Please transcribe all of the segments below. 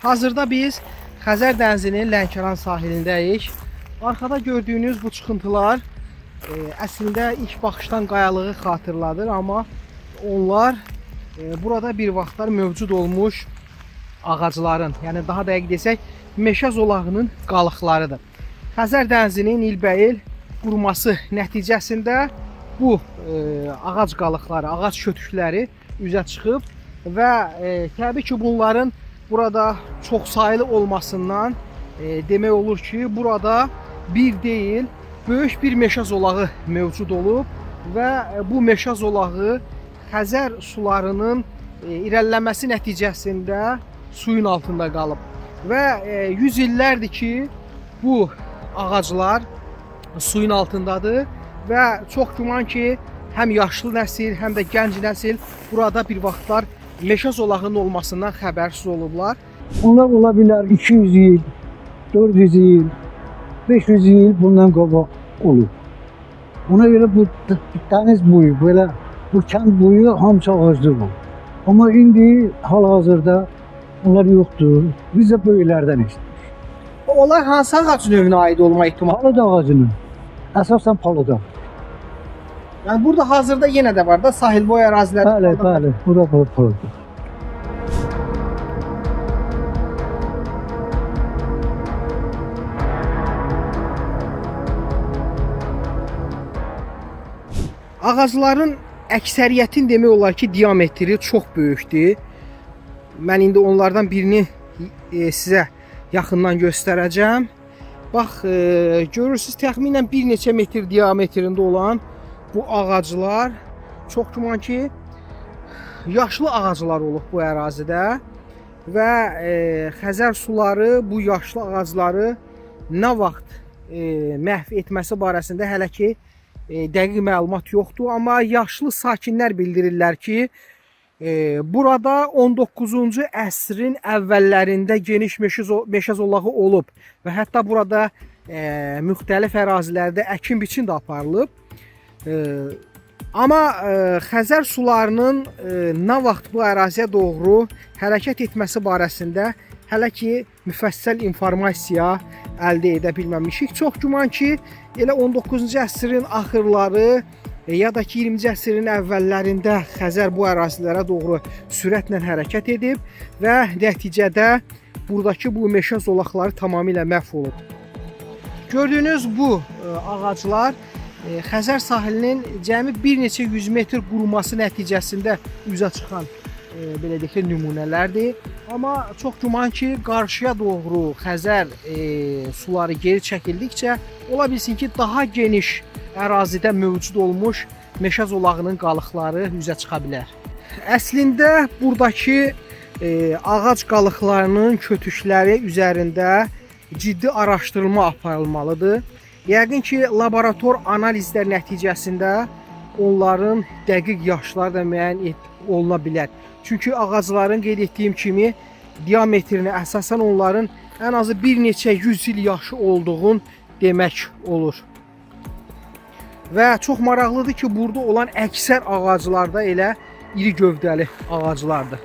Hazırda biz Xəzər dənizinin Lənkəran sahilindəyik. Arkada gördüyünüz bu çıxıntılar əslində ilk baxışdan qayalığı xatırladır, amma onlar burada bir vaxtlar mövcud olmuş ağacların, yəni daha dəqiq desək, meşə zolağının qalıqlarıdır. Xəzər dənizinin ilbəil quruması nəticəsində bu ağac qalıqları, ağac kötükləri üzə çıxıb və təbii ki, bunların burada çox sayılı olmasından demək olur ki, burada bir deyil, böyük bir meşə zolağı mövcud olub və bu meşə zolağı Xəzər sularının irəliləməsi nəticəsində suyun altında qalıb. Və 100 illərdir ki, bu ağaclar suyun altındadır və çox güman ki, həm yaşlı nəsil, həm də gənc nəsil burada bir vaxtlar meşə zolağının olmasından xəbərsiz olublar. Onlar ola bilər 200 il, 400 il, 500 il bundan qabaq olur. Ona görə bu dəniz boyu, belə bu kənd boyu hamısı ağacdır bu. Amma indi hal-hazırda onlar yoxdur. Biz də böyüklərdən eşitdik. Onlar hansı ağac növünə aid olma ehtimalı? Palıd ağacının, əsasən palıd ağacı. Yəni burada hazırda yenə də var da sahil boyu ərazilərdə. Bəli, bura palıd. Ağacların əksəriyyətin demək olar ki, diametri çox böyükdür. Mən indi onlardan birini sizə yaxından göstərəcəm. Bax, görürsünüz, təxminən bir neçə metr diametrində olan bu ağaclar çox güman ki, yaşlı ağaclar olub bu ərazidə və Xəzər suları bu yaşlı ağacları nə vaxt məhv etməsi barəsində hələ ki dəqiq məlumat yoxdur, amma yaşlı sakinlər bildirirlər ki, burada 19-cu əsrin əvvəllərində geniş meşə zolağı olub və hətta burada müxtəlif ərazilərdə əkin-biçin də aparılıb. Amma Xəzər sularının nə vaxt bu əraziyə doğru hərəkət etməsi barəsində hələ ki müfəssəl informasiya əldə edə bilməmişik. Çox güman ki, elə 19-cu əsrin axırları ya da ki 20-ci əsrin əvvəllərində Xəzər bu ərazilərə doğru sürətlə hərəkət edib və nəticədə buradakı bu meşə zolaqları tamamilə məhv olub. Gördüyünüz bu ağaclar Xəzər sahilinin cəmi bir neçə 100 metr quruması nəticəsində üzə çıxan belə deyək ki, nümunələrdir. Amma çox güman ki, qarşıya doğru Xəzər suları geri çəkildikcə ola bilsin ki, daha geniş ərazidə mövcud olmuş meşə zolağının qalıqları üzə çıxa bilər. Əslində buradakı ağac qalıqlarının kötükləri üzərində ciddi araşdırma aparılmalıdır. Yəqin ki, laborator analizlər nəticəsində onların dəqiq yaşları da müəyyən oluna bilər. Çünki ağacların qeyd etdiyim kimi diametrini əsasən onların ən azı bir neçə 100 il yaşı olduğun demək olur. Və çox maraqlıdır ki, burada olan əksər ağaclarda elə iri gövdəli ağaclardır.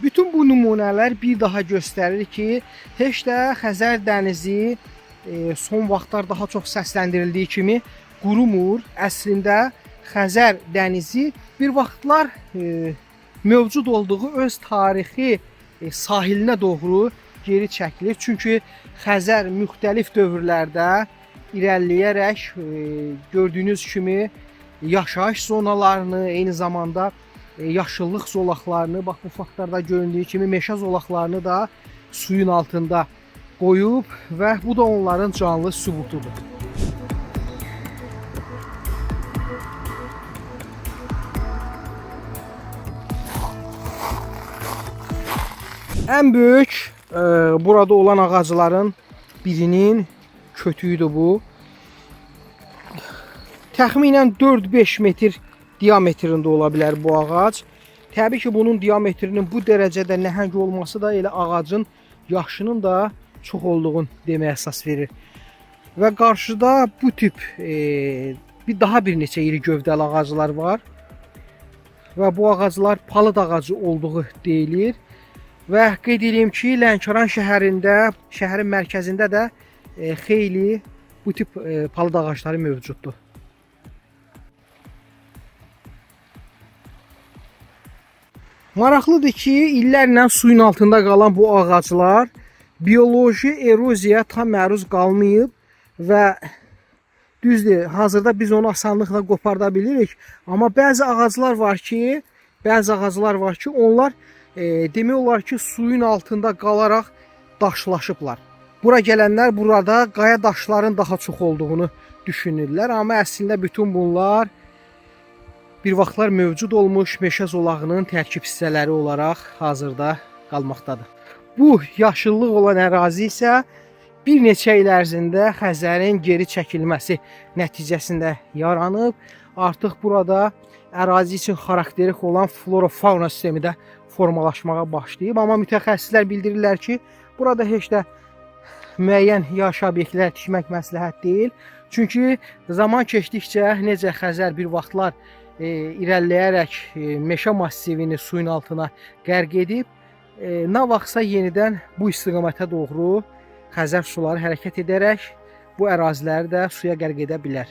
Bütün bu nümunələr bir daha göstərir ki, heç də Xəzər dənizi son vaxtlar daha çox səsləndirildiyi kimi qurumur. Əslində Xəzər dənizi bir vaxtlar mövcud olduğu öz tarixi sahilinə doğru geri çəkilir. Çünki Xəzər müxtəlif dövrlərdə irəliləyərək gördüyünüz kimi yaşayış zonalarını, eyni zamanda yaşıllıq zolaqlarını, bax bu faktlarda göründüyü kimi meşə zolaqlarını da suyun altında qoyub və bu da onların canlı sübutudur. Ən böyük burada olan ağacların birinin kötüyüdür bu. Təxminən 4-5 metr diametrində ola bilər bu ağac. Təbii ki, bunun diametrinin bu dərəcədə nəhəng olması da elə ağacın yaşının da çox olduğunu deməyə əsas verir. Və qarşıda bu tip daha bir neçə iri gövdəli ağaclar var. Və bu ağaclar palıd ağacı olduğu deyilir. Və qeyd edeyim ki, Lənkəran şəhərində, şəhərin mərkəzində də xeyli bu tip palıd ağacları mövcuddur. Maraqlıdır ki, illərlə suyun altında qalan bu ağaclar bioloji eroziyaya tam məruz qalmayıb və düzdür, hazırda biz onu asanlıqla qoparda bilirik. Amma bəzi ağaclar var ki, onlar demək olar ki, suyun altında qalaraq daşlaşıblar. Bura gələnlər burada qaya daşların daha çox olduğunu düşünürlər. Amma əslində bütün bunlar bir vaxtlar mövcud olmuş meşə zolağının tərkib hissələri olaraq hazırda qalmaqdadır. Bu yaşıllıq olan ərazi isə bir neçə il ərzində Xəzərin geri çəkilməsi nəticəsində yaranıb. Artıq burada ərazi üçün xarakterik olan flora-fauna sistemi də formalaşmağa başlayıb. Amma mütəxəssislər bildirirlər ki, burada heç də müəyyən yaş obyektlər tikmək məsləhət deyil. Çünki zaman keçdikcə necə Xəzər bir vaxtlar irəliləyərək meşə massivini suyun altına qərq edib, nə vaxtsa yenidən bu istiqamətə doğru Xəzər suları hərəkət edərək bu əraziləri də suya qərq edə bilər.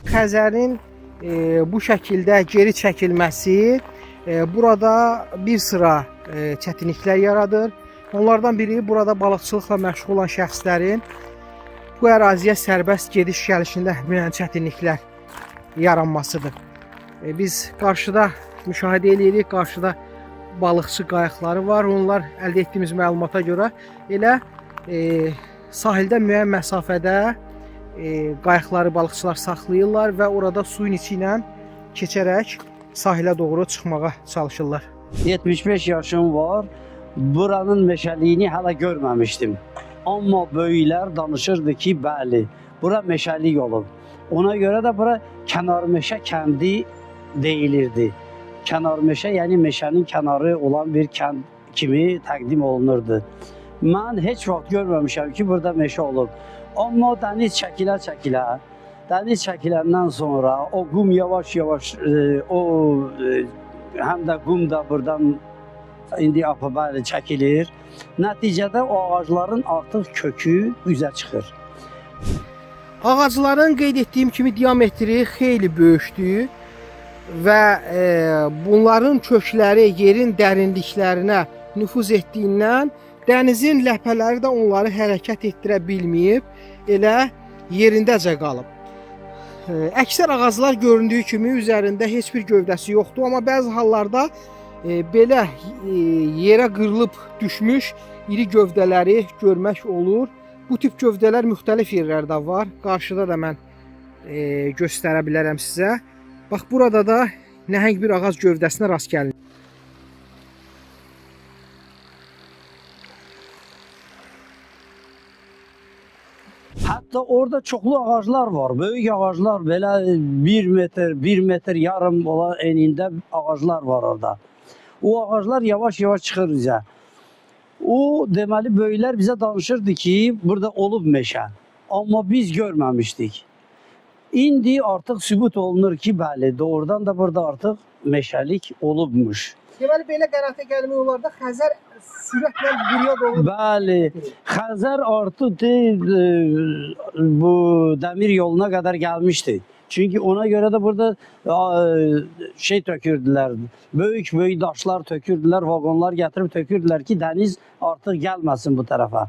Xəzərin bu şəkildə geri çəkilməsi burada bir sıra çətinliklər yaradır. Onlardan biri burada balıqçılıqla məşğul olan şəxslərin bu əraziyə sərbəst gediş gəlişində müəyyən çətinliklər yaranmasıdır. Biz qarşıda müşahidə edirik, qarşıda balıqçı qayıqları var. Onlar əldə etdiyimiz məlumata görə elə sahildə müəyyən məsafədə qayıqları balıqçılar saxlayırlar və orada suyun içi ilə keçərək sahilə doğru çıxmağa çalışırlar. 75 yaşım var. Buranın meşəliyini hələ görməmişdim. Amma böyüklər danışırdı ki, bəli, bura meşəlik olub. Ona görə də bura kənar meşə kəndi deyilirdi. Kənar meşə, yəni meşənin kənarı olan bir kənd kimi təqdim olunurdu. Mən heç vaxt görməmişəm ki, burada meşə olub. Amma dəniz çəkilə-çəkilə, dəniz çəkiləndən sonra o qum yavaş-yavaş, həm də qum da buradan indi bəli çəkilir. Nəticədə o ağacların artıq kökü üzə çıxır. Ağacların qeyd etdiyim kimi diametri xeyli böyükdür və bunların kökləri yerin dərinliklərinə nüfuz etdiyindən dənizin ləpələri də onları hərəkət etdirə bilməyib, elə yerindəcə qalıb. Əksər ağaclar göründüyü kimi üzərində heç bir gövdəsi yoxdur, amma bəzi hallarda belə yerə qırılıb düşmüş iri gövdələri görmək olur. Bu tip gövdələr müxtəlif yerlərdə var. Qarşıda da mən göstərə bilərəm sizə. Bax, burada da nəhəng bir ağac gövdəsinə rast gəlinir. Hətta orada çoxlu ağaclar var, böyük ağaclar, belə 1 metr yarım olan enində ağaclar var orada. O ağaclar yavaş-yavaş çıxır bizə. O, deməli, böyüklər bizə danışırdı ki, burada olub meşə. Amma biz görməmişdik. İndi artıq sübut olunur ki, bəli, doğrudan da burada artıq meşəlik olubmuş. Deməli, belə qənaətə gəlmək olar da Xəzər sürətlə buraya doğru. Bəli, Xəzər artıq bu dəmir yoluna qədər gəlmişdi. Çünki ona görə də burada şey tökürdülər, böyük daşlar tökürdülər, vagonlar gətirib tökürdülər ki, dəniz artıq gəlməsin bu tərəfə.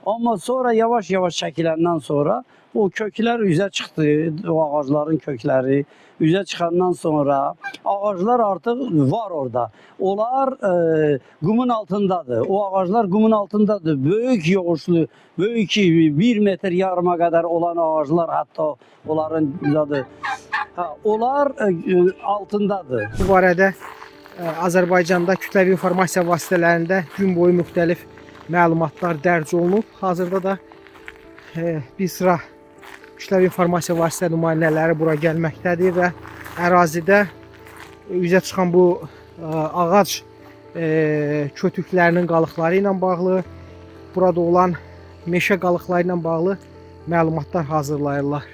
Amma sonra yavaş-yavaş çəkiləndən sonra o köklər üzə çıxdı, o ağacların kökləri üzə çıxandan sonra ağaclar artıq var orada. Onlar qumun altındadır. O ağaclar qumun altındadır. Böyük yoğuşlu, böyük 1 metr yarıma qədər olan ağaclar hətta onların adı. Onlar altındadır. Bu barədə Azərbaycanda kütləvi informasiya vasitələrində gün boyu müxtəlif məlumatlar dərc olunub. Hazırda da bir sıra kütləvi informasiya vasitə nümayəndələri bura gəlməkdədir və ərazidə üzə çıxan bu ağac kötüklərinin qalıqları ilə bağlı, burada olan meşə qalıqları ilə bağlı məlumatlar hazırlayırlar.